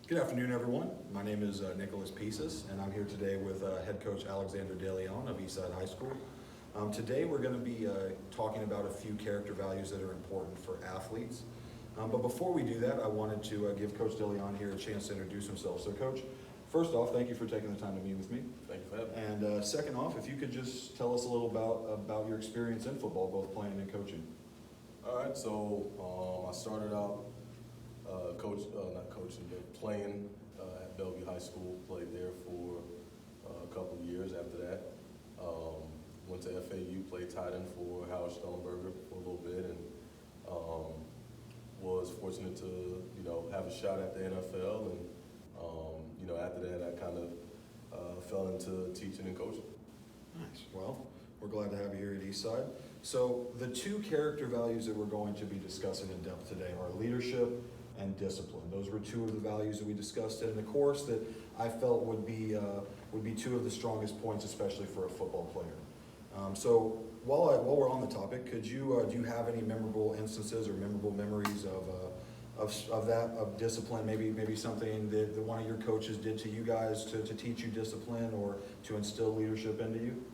Good afternoon, everyone. My name is Nicholas Pieces, and I'm here today with head coach Alexander Deleon of Eastside High School. Today we're going to be talking about a few character values that are important for athletes. But before we do that, I wanted to give Coach Deleon here a chance to introduce himself. So Coach, first off, thank you for taking the time to meet with me. Thank you for having me. And second off, if you could just tell us a little about your experience in football, both playing and coaching. All right, so I started out not coaching, but playing at Bellevue High School. Played there for a couple of years. After that, went to FAU, played tight end for Howard Schnellenberger for a little bit, and was fortunate to have a shot at the NFL. And after that, I kind of fell into teaching and coaching. Nice. Well, we're glad to have you here at Eastside. So the two character values that we're going to be discussing in depth today are leadership and discipline. Those were two of the values that we discussed in the course that I felt would be two of the strongest points, especially for a football player. So while we're on the topic, could you do you have any memorable instances or memorable memories of discipline? Maybe something that one of your coaches did to you guys to teach you discipline or to instill leadership into you?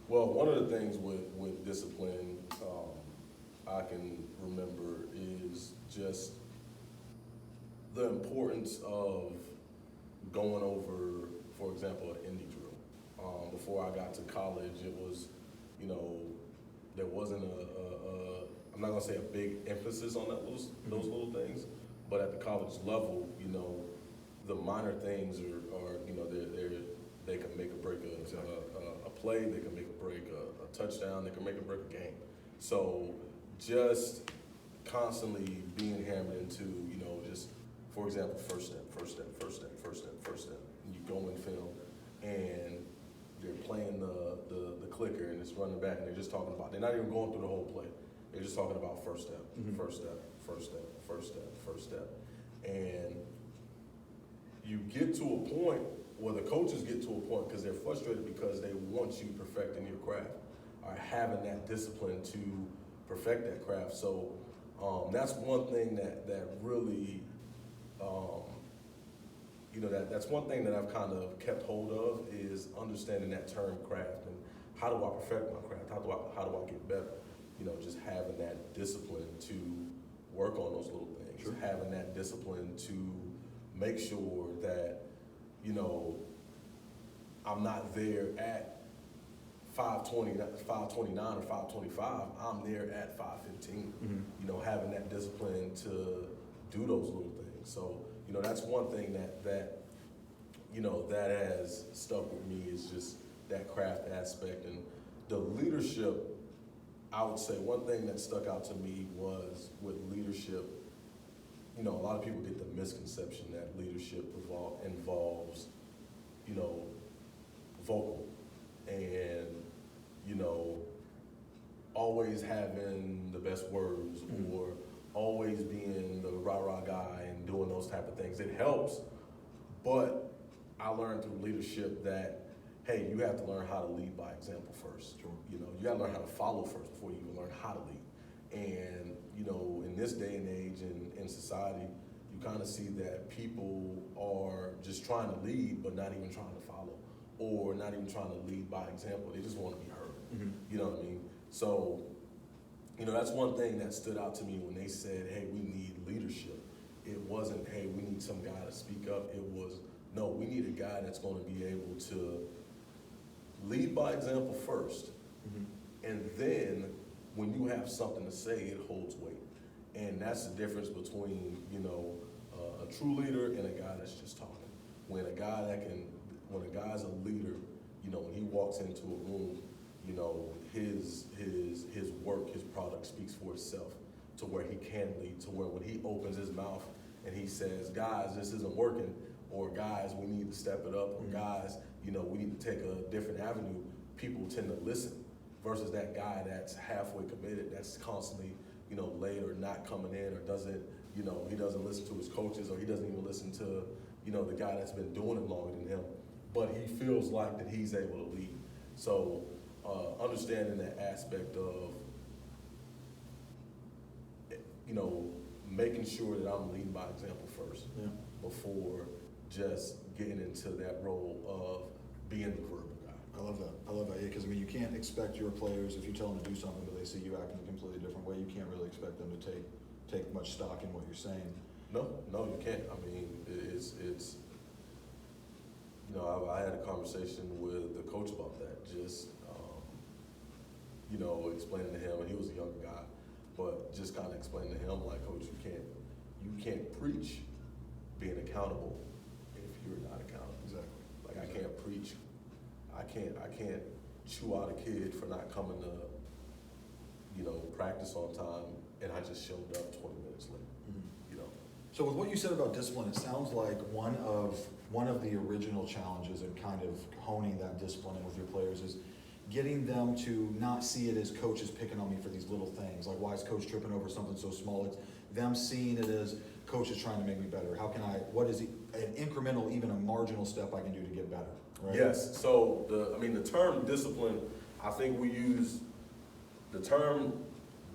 Well, one of the things with discipline I can remember is just the importance of going over, for example, an indie drill. Before I got to college, it was, there wasn't I'm not gonna say a big emphasis on those little things, but at the college level, the minor things are they can make or break a play, they can make or break a touchdown, they can make or break a game. So just constantly being hammered into, just, for example, first step. You go in film and they're playing the clicker and it's running back and they're just talking about, they're not even going through the whole play. They're just talking about first step. And you get to a point where the coaches get to a point because they're frustrated because they want you perfecting your craft or having that discipline to perfect that craft. So that's one thing that really, that's one thing that I've kind of kept hold of is understanding that term craft and how do I perfect my craft? How do I get better? Just having that discipline to work on those little things, Sure. Having that discipline to make sure that, I'm not there at 5:29 or 5:25. I'm there at 5:15. Mm-hmm. Having that discipline to do those little things. So, that's one thing that has stuck with me is just that craft aspect and the leadership. I would say one thing that stuck out to me was with leadership. A lot of people get the misconception that leadership involves, vocal and, always having the best words or always being the rah-rah guy and doing those type of things. It helps, but I learned through leadership that, hey, you have to learn how to lead by example first. Sure. You got to learn how to follow first before you even learn how to lead. And, in this day and age in society, you kind of see that people are just trying to lead, but not even trying to follow, or not even trying to lead by example. They just want to be heard. Mm-hmm. You know what I mean? So, that's one thing that stood out to me when they said, hey, we need leadership. It wasn't, hey, we need some guy to speak up. It was, no, we need a guy that's going to be able to lead by example first. Mm-hmm. And then when you have something to say, it holds weight. And that's the difference between, a true leader and a guy that's just talking. When a guy's a leader, when he walks into a room, his work, his product speaks for itself to where he can lead, to where when he opens his mouth and he says, guys, this isn't working, or guys, we need to step it up, or guys, we need to take a different avenue, people tend to listen versus that guy that's halfway committed, that's constantly, late or not coming in or doesn't, he doesn't listen to his coaches or he doesn't even listen to, the guy that's been doing it longer than him, but he feels like that he's able to lead. So understanding that aspect of, making sure that I'm leading by example first. Yeah. before just getting into that role of being the verbal guy. I love that. I love that. Yeah, because I mean, you can't expect your players, if you tell them to do something, but they see you acting a completely different way, you can't really expect them to take much stock in what you're saying. No, you can't. I mean, it's you know, I had a conversation with the coach about that, just, you know, explaining to him, and he was a younger guy, but just kind of explaining to him, like, Coach, you can't preach being accountable if you're not accountable. Exactly. Like, I can't preach, I can't chew out a kid for not coming to, you know, practice on time, and I just showed up 20 minutes late, you know. So with what you said about discipline, it sounds like one of the original challenges in kind of honing that discipline with your players is getting them to not see it as coach is picking on me for these little things. Like, why is coach tripping over something so small? It's them seeing it as coach is trying to make me better. How can what is an incremental, even a marginal step I can do to get better, right? Yes, so the term discipline, I think we use the term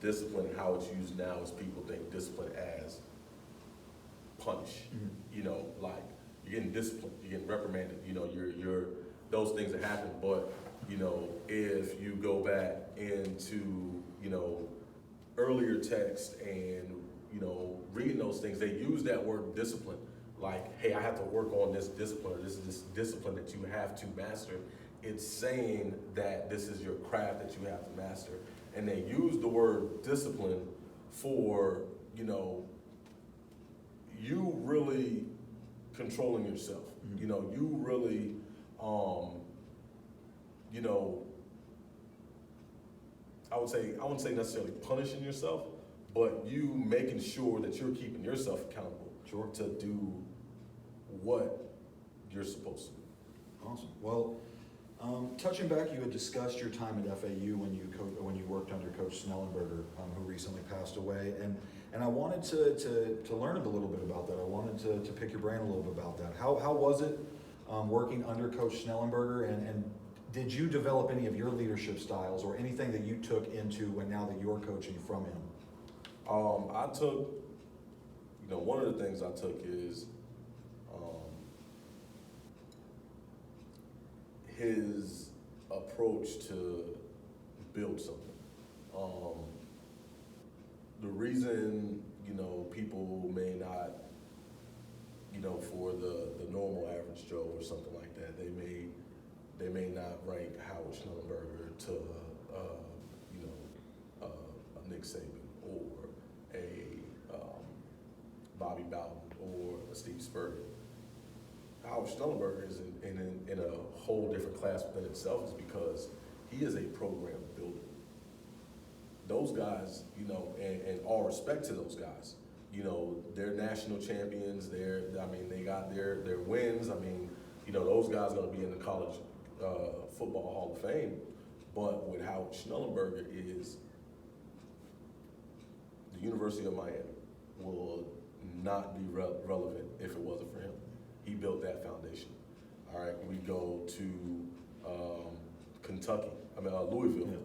discipline, how it's used now is people think discipline as punish. You know, like, you're getting disciplined, you're getting reprimanded, you know, you're those things that happen. But, you know, if you go back into, you know, earlier text and, you know, reading those things, they use that word discipline. Like, hey, I have to work on this discipline, or this is this discipline that you have to master. It's saying that this is your craft that you have to master. And they use the word discipline for, you know, you really controlling yourself. You know, you really, you know, I wouldn't say necessarily punishing yourself, but you making sure that you're keeping yourself accountable to do what you're supposed to do. Awesome. Well, touching back, you had discussed your time at FAU when you worked under Coach Snellenberger, who recently passed away, and I wanted to learn a little bit about that. I wanted to pick your brain a little bit about that. How was it working under Coach Snellenberger, and did you develop any of your leadership styles or anything that you took into now that you're coaching from him? I took, you know, one of the things I took is his approach to build something. The reason, you know, people may not, you know, for the normal average Joe or something like that, they may not rank Howard Schnellenberger to, you know, a Nick Saban or a Bobby Bowden or a Steve Spurrier. Howard Schnellenberger is in a whole different class within itself, is because he is a program builder. Those guys, you know, and all respect to those guys, you know, they're national champions. They got their wins. I mean, you know, those guys are going to be in the College Football Hall of Fame. But with Howard Schnellenberger is the University of Miami will not be relevant if it wasn't for him. He built that foundation. All right, we go to Kentucky. Louisville. Yeah.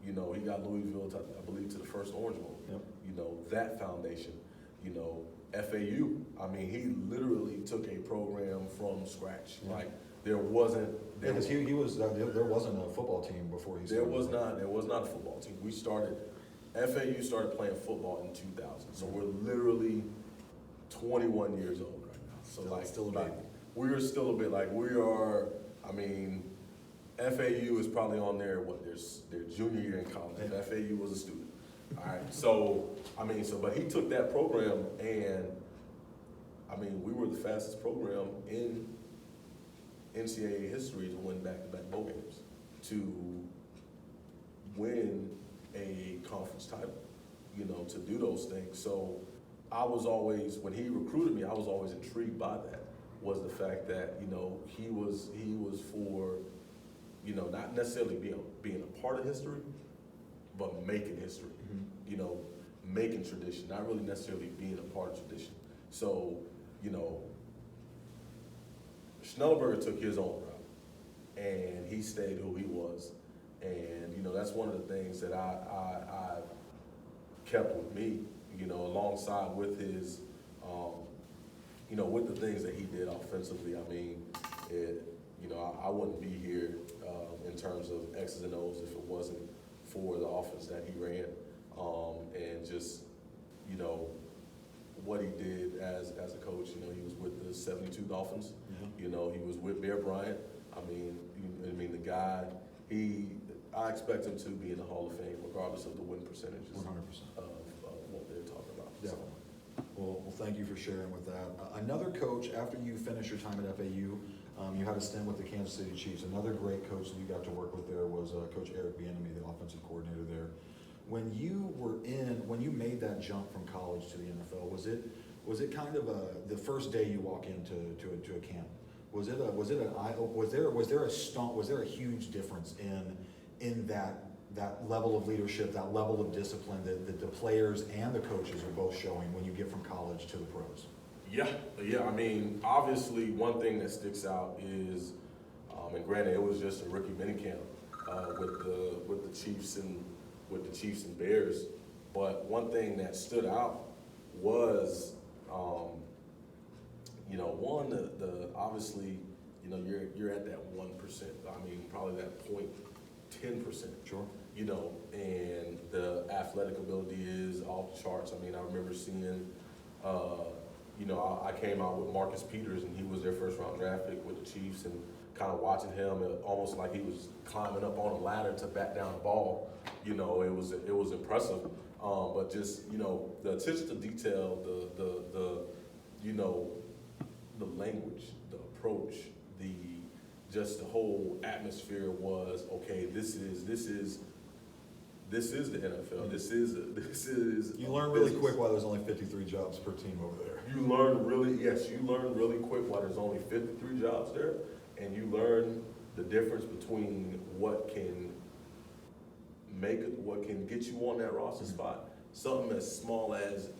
You know, he got Louisville, I believe, to the first Orange Bowl. Yep. You know, that foundation. You know, FAU. I mean, he literally took a program from scratch. Yeah. Like, there wasn't. Because he was there wasn't a football team before he started. There was not a football team. FAU started playing football in 2000. So we're literally 21 years old right now. So still a baby. We're still a bit like we are. I mean, FAU is probably on their junior year in college. Yeah. FAU was a student. All right. So but he took that program, and I mean, we were the fastest program in NCAA history to win back-to-back bowl games, to win a conference title, you know, to do those things. So I was always, when he recruited me, I was always intrigued by that, was the fact that, you know, he was for, you know, not necessarily being a part of history, but making history, you know, making tradition, not really necessarily being a part of tradition. So, you know, Schnellenberger took his own route, and he stayed who he was. And, you know, that's one of the things that I kept with me, you know, alongside with his, with the things that he did offensively, I mean, I wouldn't be here in terms of X's and O's if it wasn't for the offense that he ran, and just, what he did as a coach. He was with the 72 Dolphins. He was with Bear Bryant. The guy, I expect him to be in the Hall of Fame regardless of the win percentages 100%. of what they're talking about. Definitely. Well, thank you for sharing with that. Another coach, after you finished your time at FAU, you had a stint with the Kansas City Chiefs. Another great coach that you got to work with there was Coach Eric Bieniemy, the offensive coordinator there. When you made that jump from college to the NFL, was it kind of the first day you walk into a camp? Was there a huge difference in that level of leadership, that level of discipline that the players and the coaches are both showing when you get from college to the pros? Yeah. Obviously, one thing that sticks out is, and granted, it was just a rookie minicamp with the Chiefs and Bears, but one thing that stood out was, obviously, you're at that 1%. Probably that 0.10%. Sure. And the athletic ability is off the charts. I remember seeing, I came out with Marcus Peters, and he was their first round draft pick with the Chiefs, and kind of watching him, almost like he was climbing up on a ladder to bat down the ball. It was impressive. But just, the attention to detail, the language, the approach, just the whole atmosphere was, okay, this is the NFL. This is. You learn really quick why there's only 53 jobs per team over there. You learn really quick why there's only 53 jobs there, and you learn the difference between what can get you on that roster spot. Something as small as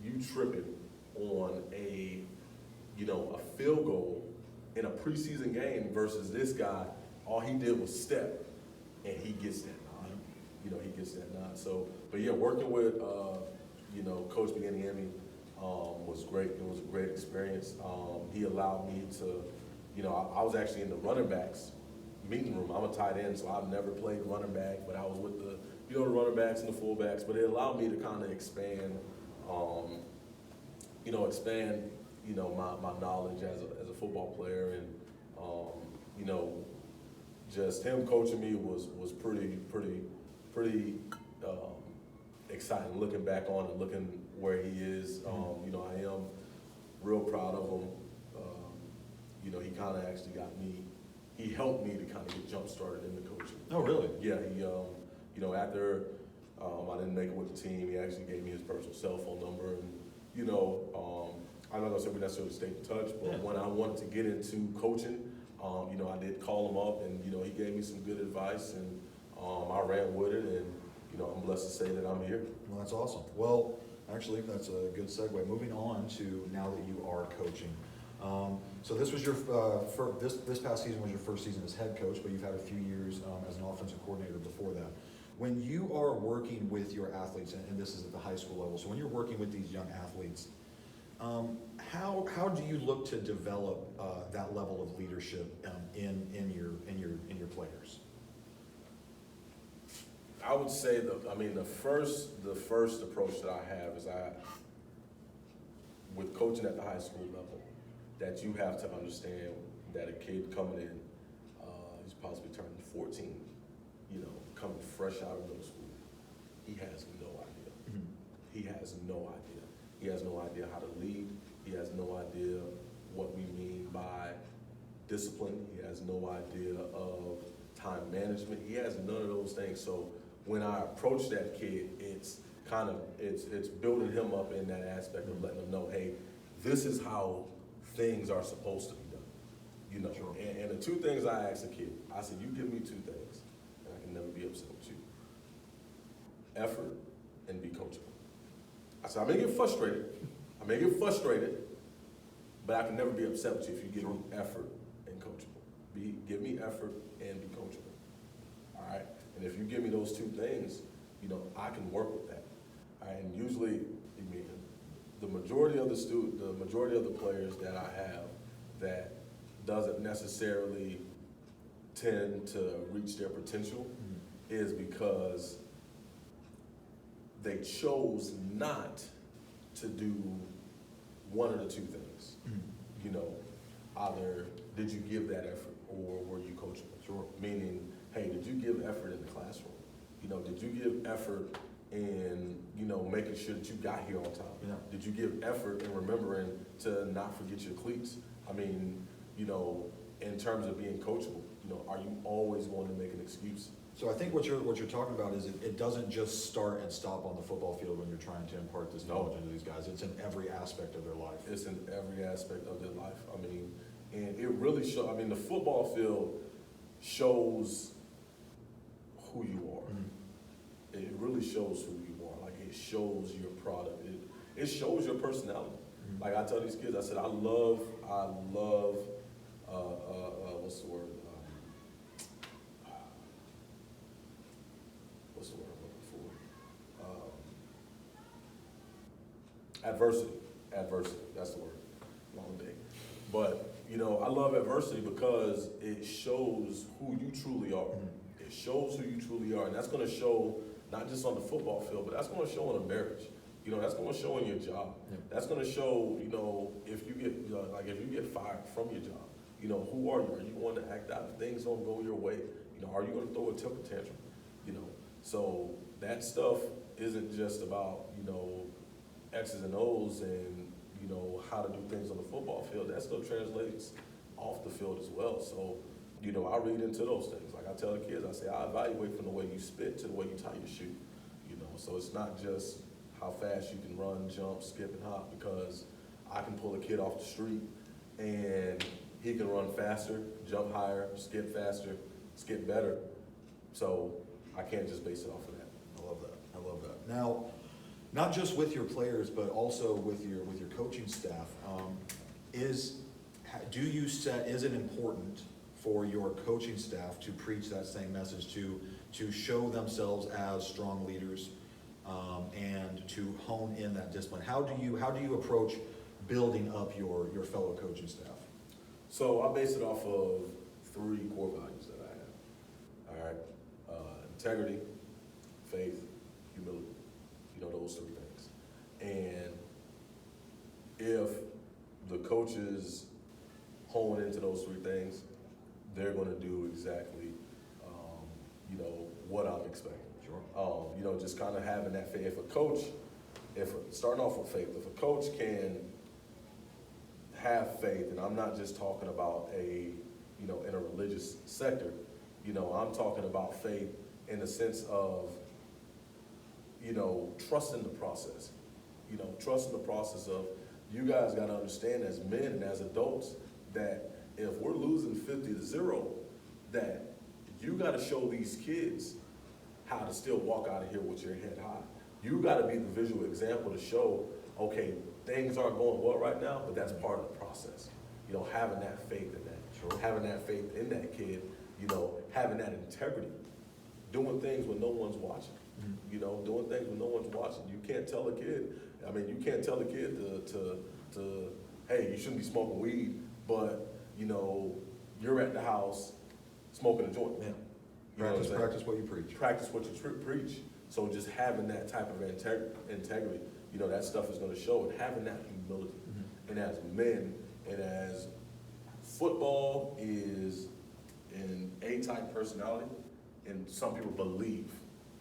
you tripping on a field goal in a preseason game versus this guy, all he did was step, and he gets that nod. He gets that nod. So, but yeah, working with Coach Bieniemy was great. It was a great experience. He allowed me to, I was actually in the running backs meeting room. I'm a tight end, so I've never played running back, but I was with the running backs and the fullbacks. But it allowed me to kind of expand, my knowledge as a football player, and just him coaching me was pretty exciting. Looking back on it, looking where he is, I am real proud of him. He kind of actually he helped me to kind of get jump started in the coaching. Oh, really? Yeah, he, after I didn't make it with the team, he actually gave me his personal cell phone number, and I'm not gonna say we necessarily stayed in touch, but when I wanted to get into coaching, I did call him up, and he gave me some good advice, and I ran with it, and I'm blessed to say that I'm here. Well, that's awesome. Well, actually, that's a good segue. Moving on to now that you are coaching. So this was your this past season was your first season as head coach, but you've had a few years as an offensive coordinator before that. When you are working with your athletes, and this is at the high school level, so when you're working with these young athletes, how do you look to develop that level of leadership in your players? I would say the first approach that I have is with coaching at the high school level, that you have to understand that a kid coming in, he's possibly turning 14, coming fresh out of middle school, he has no idea. Mm-hmm. He has no idea. He has no idea how to lead. He has no idea what we mean by discipline. He has no idea of time management. He has none of those things. So when I approach that kid, it's building him up in that aspect of letting him know, hey, this is how things are supposed to be done. Sure. And the two things I asked a kid, I said, you give me two things, and I can never be upset with you. Effort and be coachable. I said, I may get frustrated, but I can never be upset with you if you give me effort and coachable. Give me effort and be coachable. All right? And if you give me those two things, I can work with that. All right? And usually, the majority of the players that I have that doesn't necessarily tend to reach their potential is because they chose not to do one of the two things. You know, either did you give that effort or were you coachable? Sure. Meaning, hey, did you give effort in the classroom? You know, did you give effort in, you know, making sure that you got here on time? Yeah. Did you give effort in remembering to not forget your cleats? I mean, you know, in terms of being coachable, you know, are you always going to make an excuse? So I think what you're talking about is it doesn't just start and stop on the football field when you're trying to impart this knowledge into these guys. It's in every aspect of their life. It's in every aspect of their life. I mean, and it really shows, I mean, the football field shows who you are. It really shows who you are. Like, it shows your product. It shows your personality. Like I tell these kids, I said, I love, what's the word? What's the word I'm looking for? Adversity, that's the word. Long day. But, you know, I love adversity because it shows who you truly are. It shows who you truly are, and that's gonna show not just on the football field, but that's gonna show in a marriage. You know, that's gonna show in your job. Yeah. That's gonna show, you know, if you get, if you get fired from your job, you know, who are you? Are you going to act out if things don't go your way? You know, are you gonna throw a temper tantrum? You know, so that stuff isn't just about, you know, X's and O's and, you know, how to do things on the football field. That stuff translates off the field as well. So, you know, I read into those things. Like I tell the kids, I say, I evaluate from the way you spit to the way you tie your shoe. You know, so it's not just how fast you can run, jump, skip, and hop, because I can pull a kid off the street and he can run faster, jump higher, skip faster, skip better. So I can't just base it off of that. I love that. I love that. Now, not just with your players, but also with your coaching staff. Is it important for your coaching staff to preach that same message, to show themselves as strong leaders, and to hone in that discipline? How do you approach building up your fellow coaching staff? So I base it off of 3 core values that I have. All right, integrity, faith, humility. You know, those 3 things. And if the coaches hone into those 3 things, they're going to do exactly, you know, what I'm expecting. Sure. You know, just kind of having that faith. Starting off with faith, if a coach can have faith, and I'm not just talking about you know, in a religious sector, you know, I'm talking about faith in the sense of, you know, trusting the process. You know, trusting the process of, you guys got to understand as men and as adults that if we're losing 50-0, that you got to show these kids how to still walk out of here with your head high. You got to be the visual example to show, okay, things aren't going well right now, but that's part of the process. You know, having that faith in that, Sure. having that faith in that kid, you know, having that integrity, doing things when no one's watching. You know, doing things when no one's watching. You can't tell a kid, to hey, you shouldn't be smoking weed, but, you know, you're at the house smoking a joint. Yeah. You know what I'm saying? Practice what you preach. Practice what you preach. So just having that type of integrity, you know, that stuff is going to show, and having that humility. And as men, and as football is an A-type personality, and some people believe,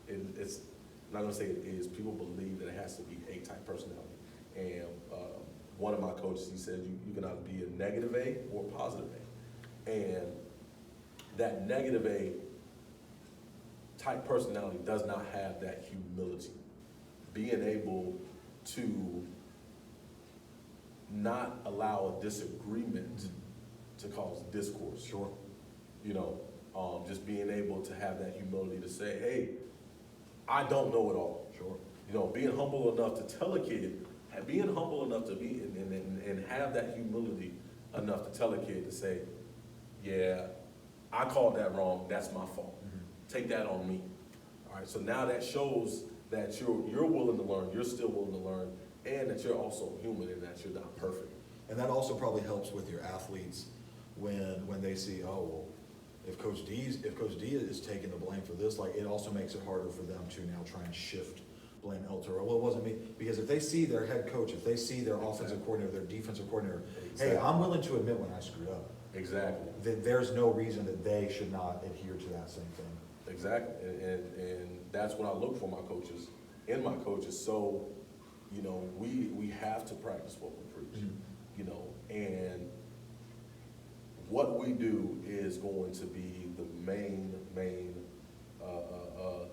it's I'm not going to say it is, people believe that it has to be A-type personality. And one of my coaches, he said, you can either be a negative A or a positive A. And that negative A type personality does not have that humility. Being able to not allow a disagreement to cause discourse. Sure. You know, just being able to have that humility to say, hey, I don't know it all. Sure. You know, being humble enough to tell a kid, being humble enough to be, and have that humility enough to tell a kid to say, yeah, I called that wrong, that's my fault. Take that on me. All right, so now that shows that you're willing to learn, you're still willing to learn, and that you're also human and that you're not perfect. And that also probably helps with your athletes when they see, oh, well, if Coach D is taking the blame for this, like, it also makes it harder for them to now try and shift blame elsewhere. Well, it wasn't me. Because if they see their head coach, if they see their offensive coordinator, their defensive coordinator, hey, I'm willing to admit when I screwed up. Exactly. There's no reason that they should not adhere to that same thing. Exactly. And that's what I look for in my coaches. So, you know, we have to practice what we preach, you know, and what we do is going to be the main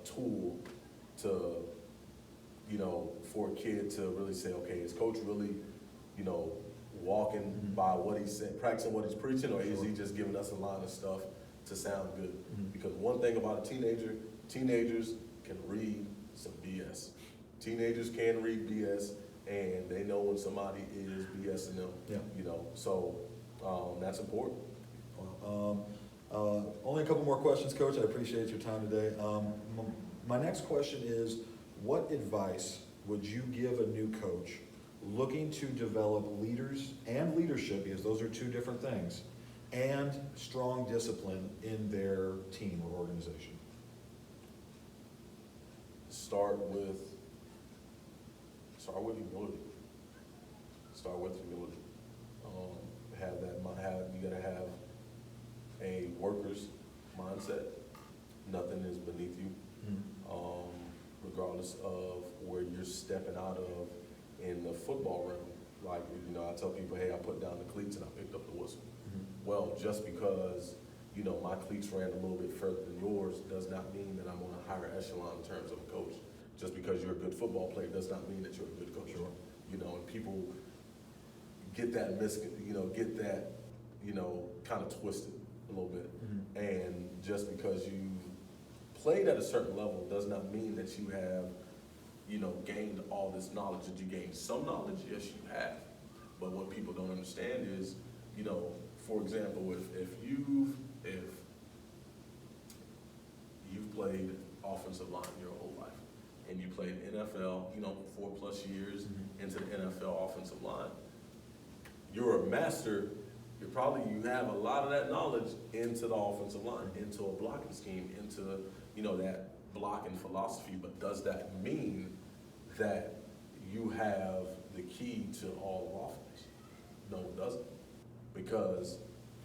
tool to, you know, for a kid to really say, okay, is coach really, you know, walking by what he's saying, practicing what he's preaching, or is he just giving us a line of stuff to sound good? Because one thing about a teenagers can read some BS. Teenagers can read BS, and they know when somebody is BSing them. Yeah. You know, so that's important. Only a couple more questions, Coach. I appreciate your time today. My next question is, what advice would you give a new coach looking to develop leaders and leadership, because those are two different things, and strong discipline in their team or organization? Start with humility. Start with humility. You gotta have a worker's mindset. Nothing is beneath you, regardless of where you're stepping out of in the football realm. Like, you know, I tell people, hey, I put down the cleats and I picked up the whistle. Well, just because, you know, my cleats ran a little bit further than yours does not mean that I'm on a higher echelon in terms of a coach. Just because you're a good football player does not mean that you're a good coach. Sure. You know, and people get that kind of twisted a little bit. And just because you played at a certain level does not mean that you have, you know, gained all this knowledge. That you gained some knowledge, yes, you have. But what people don't understand is, you know, for example, if you've played offensive line your whole life, and you played NFL, you know, 4+ years into the NFL offensive line, you're a master. You have a lot of that knowledge into the offensive line, into a blocking scheme, into, you know, that blocking philosophy. But does that mean that you have the key to all of offense? No, it doesn't. Because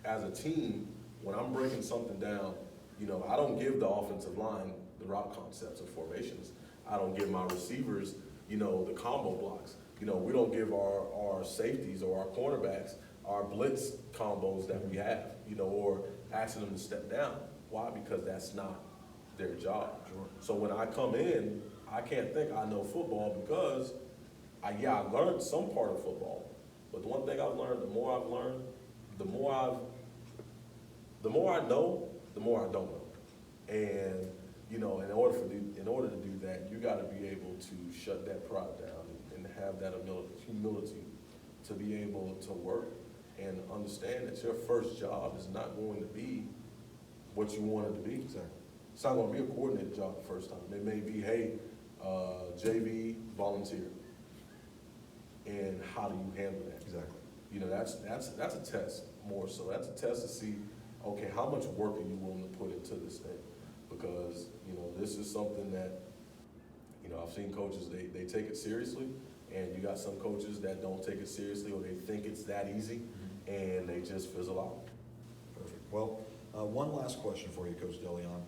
as a team, when I'm breaking something down, you know, I don't give the offensive line the route concepts and formations. I don't give my receivers, you know, the combo blocks. You know, we don't give our safeties or our cornerbacks our blitz combos that we have, you know, or asking them to step down. Why? Because that's not their job. Sure. So when I come in, I can't think I know football because I learned some part of football. But the one thing I've learned, the more I've learned, the more I know, the more I don't know. And, you know, in order to do that, you got to be able to shut that pride down and have that humility to be able to work and understand that your first job is not going to be what you want it to be. Exactly. It's not going to be a coordinated job the first time. It may be, hey, JV, volunteer. And how do you handle that? Exactly. You know, that's a test more so. That's a test to see, okay, how much work are you willing to put into this thing? Because, you know, this is something that, you know, I've seen coaches, they take it seriously, and you got some coaches that don't take it seriously, or they think it's that easy, and they just fizzle out. Perfect. Well, one last question for you, Coach Deleon.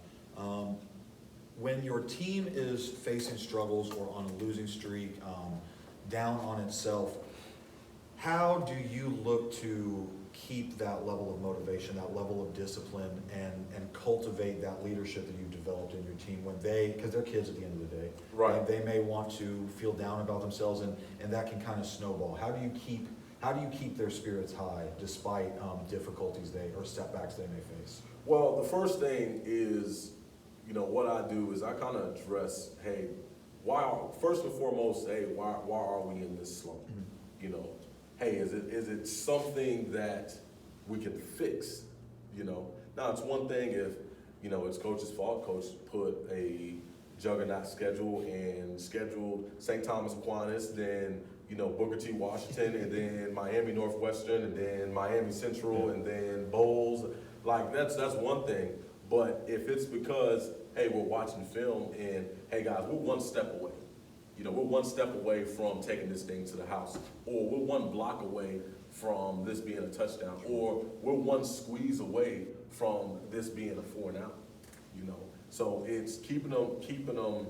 When your team is facing struggles or on a losing streak, down on itself, how do you look to keep that level of motivation, that level of discipline, and cultivate that leadership that you've developed in your team when because they're kids at the end of the day. Right. They may want to feel down about themselves, and that can kind of snowball. How do you keep their spirits high despite difficulties or setbacks they may face? Well, the first thing is, you know, what I do is I kind of address, hey, first and foremost, hey, why are we in this slump? You know, hey, is it something that we can fix? You know, now it's one thing if, you know, it's coach's fault. Coach put a juggernaut schedule and scheduled St. Thomas Aquinas, then Booker T. Washington, and then Miami Northwestern, and then Miami Central, and then Bowles. Like, that's one thing. But if it's because, hey, we're watching film and, hey guys, we're one step away. We're one step away from taking this thing to the house, or we're one block away from this being a touchdown, or we're one squeeze away from this being a 4-and-out. So it's keeping them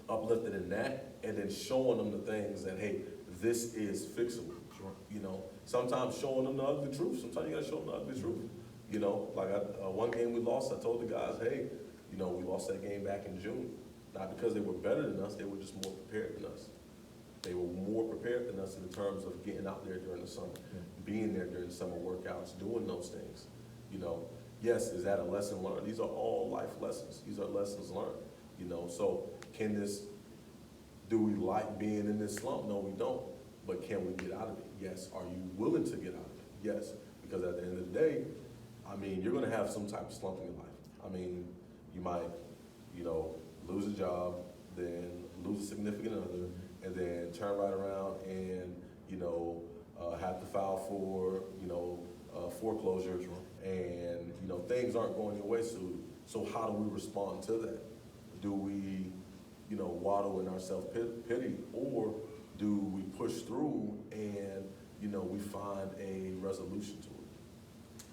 uplifted in that, and then showing them the things that, hey, this is fixable. Sure. Sometimes showing them the ugly truth. Sometimes you gotta show them the ugly truth. Like one game we lost, I told the guys, hey, we lost that game back in June. Not because they were better than us, they were just more prepared than us. They were more prepared than us in terms of getting out there during the summer, being there during the summer workouts, doing those things. Yes, is that a lesson learned? These are all life lessons. These are lessons learned. So do we like being in this slump? No, we don't. But can we get out of it? Yes. Are you willing to get out of it? Yes. Because at the end of the day, you're gonna have some type of slump in your life. You might, lose a job, then lose a significant other, and then turn right around and, have to file for, foreclosure, and, things aren't going your way. So how do we respond to that? Do we, waddle in our self-pity, or do we push through and, we find a resolution to it?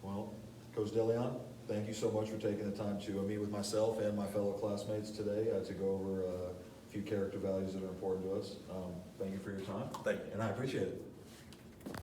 Well, Coach Deleon, thank you so much for taking the time to meet with myself and my fellow classmates today to go over a few character values that are important to us. Thank you for your time. Thank you. And I appreciate it.